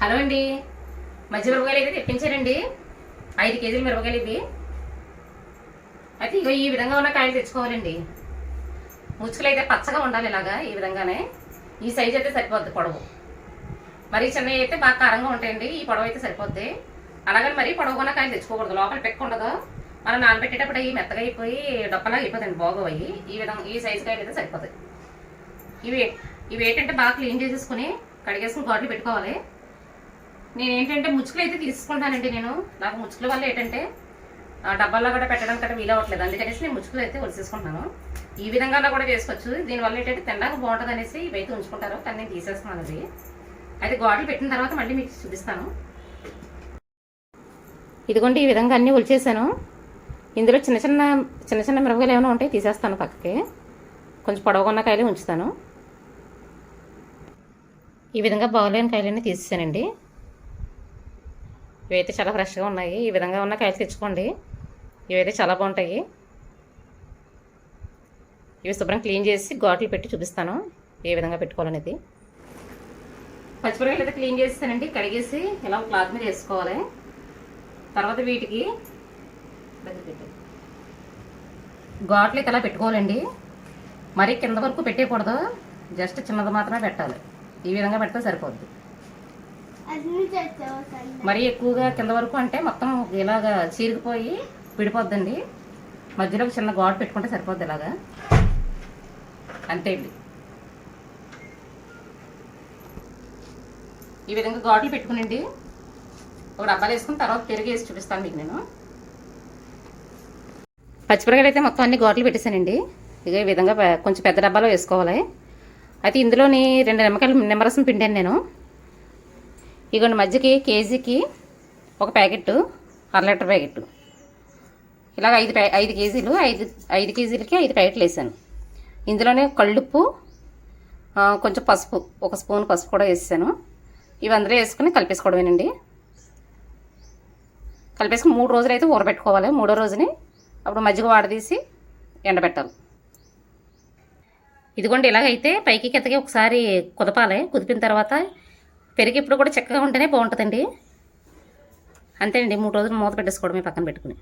Hello అండి, మధ్య మిరపకాయలు అయితే తెప్పించారండి. 5 కేజీల మిరపకాయలు ఇవి. అయితే ఇగో ఈ విధంగా ఉన్న కాయలు తెచ్చుకోవాలండి. ముచ్చుకలు అయితే పచ్చగా ఉండాలి, ఇలాగా ఈ విధంగానే. ఈ సైజు అయితే సరిపోద్ది పొడవు. మరీ చిన్నవి అయితే బాగా కారంగా ఉంటాయండి. ఈ పొడవు అయితే సరిపోద్ది. అలాగని మరీ పొడవుగా కాయలు తెచ్చుకోకూడదు, లోపల పెక్క ఉండదు. మనం నానబెట్టేటప్పుడు అవి మెత్తగా అయిపోయి డొప్పలాగా అయిపోతాయండి, బాగోయి. ఈ విధంగా ఈ సైజు కాయలు అయితే సరిపోతాయి. ఇవి ఏంటంటే బాగా క్లీన్ చేసేసుకుని కడిగేసుకుని ఘాట్లు పెట్టుకోవాలి. నేను ఏంటంటే ముచ్చుకలు అయితే తీసుకుంటానండి. నాకు ముచ్చుకల వల్ల ఏంటంటే డబ్బాల్లో కూడా పెట్టడానికి కూడా వీలవట్లేదు. అందుకనేసి నేను ముచ్చుకలు అయితే ఒలిసేసుకుంటాను. ఈ విధంగా కూడా చేసుకోవచ్చు. దీనివల్ల ఏంటంటే తినడానికి బాగుంటుంది అనేసి ఇవైతే ఉంచుకుంటారు, కానీ నేను తీసేస్తున్నాను. అది అయితే ఘాట్లు పెట్టిన తర్వాత మళ్ళీ మీకు చూపిస్తాను. ఇదిగోండి, ఈ విధంగా అన్నీ ఒలిచేసాను. ఇందులో చిన్న చిన్న మిరపకాయలు ఏమైనా ఉంటే తీసేస్తాను పక్కకి. కొంచెం పొడవుగా కాయలు ఉంచుతాను. ఈ విధంగా బాగలేని కాయలన్నీ తీసేసానండి. ఇవైతే చాలా ఫ్రెష్గా ఉన్నాయి. ఈ విధంగా ఉన్న కాయలు తెచ్చుకోండి, ఇవైతే చాలా బాగుంటాయి. ఇవి శుభ్రం క్లీన్ చేసి ఘాట్లు పెట్టి చూపిస్తాను ఏ విధంగా పెట్టుకోవాలనేది. పచ్చిమిరపకాయలు అయితే క్లీన్ చేస్తానండి, కడిగేసి ఇలా క్లాత్ మీద వేసుకోవాలి. తర్వాత వీటికి ఘాట్లు అయితే ఇలా పెట్టుకోవాలండి. మరీ కింద వరకు పెట్టేయకూడదు, జస్ట్ చిన్నది మాత్రమే పెట్టాలి. ఈ విధంగా పెడితే సరిపోద్ది. మరీ ఎక్కువగా కింద వరకు అంటే మొత్తం ఇలాగా చీరిగిపోయి విడిపోద్దండి. మధ్యలో చిన్న ఘాటు పెట్టుకుంటే సరిపోద్ది. ఇలాగా అంతే అండి. ఈ విధంగా ఘాట్లు పెట్టుకునండి ఒక డబ్బాలు వేసుకుని తర్వాత పెరుగు వేసి చూపిస్తాను మీకు. నేను పచ్చిమిరపకాయలు అయితే మొత్తం అన్ని ఘాట్లు పెట్టేశానండి. ఇక ఈ విధంగా కొంచెం పెద్ద డబ్బాలో వేసుకోవాలి. అయితే ఇందులోని 2 నిమ్మరసం పిండాను నేను. ఇగోండి, మధ్యకి కేజీకి ఒక ప్యాకెట్, 1/2 లీటర్ ప్యాకెట్. ఇలాగ 5 కేజీలు, 5 కేజీలకి 5 ప్యాకెట్లు వేసాను. ఇందులోనే కళ్ళుప్పు, కొంచెం పసుపు, 1 స్పూన్ పసుపు కూడా వేసాను. ఇవి అందరూ వేసుకుని కలిపేసుకోవడమేనండి. కలిపేసుకుని 3 రోజులు అయితే ఊరబెట్టుకోవాలి. 3వ రోజుని అప్పుడు మజ్జిగ వాడదీసి ఎండబెట్టాలి. ఇదిగోండి, ఇలాగైతే పైకి కిందకి ఒకసారి కుదపాలి. కుదిపిన తర్వాత పెరిగి ఇప్పుడు కూడా చక్కగా ఉంటేనే బాగుంటుందండి. అంతేనండి, 3 రోజులు మూత పెట్టేసుకోవడమే పక్కన పెట్టుకుని.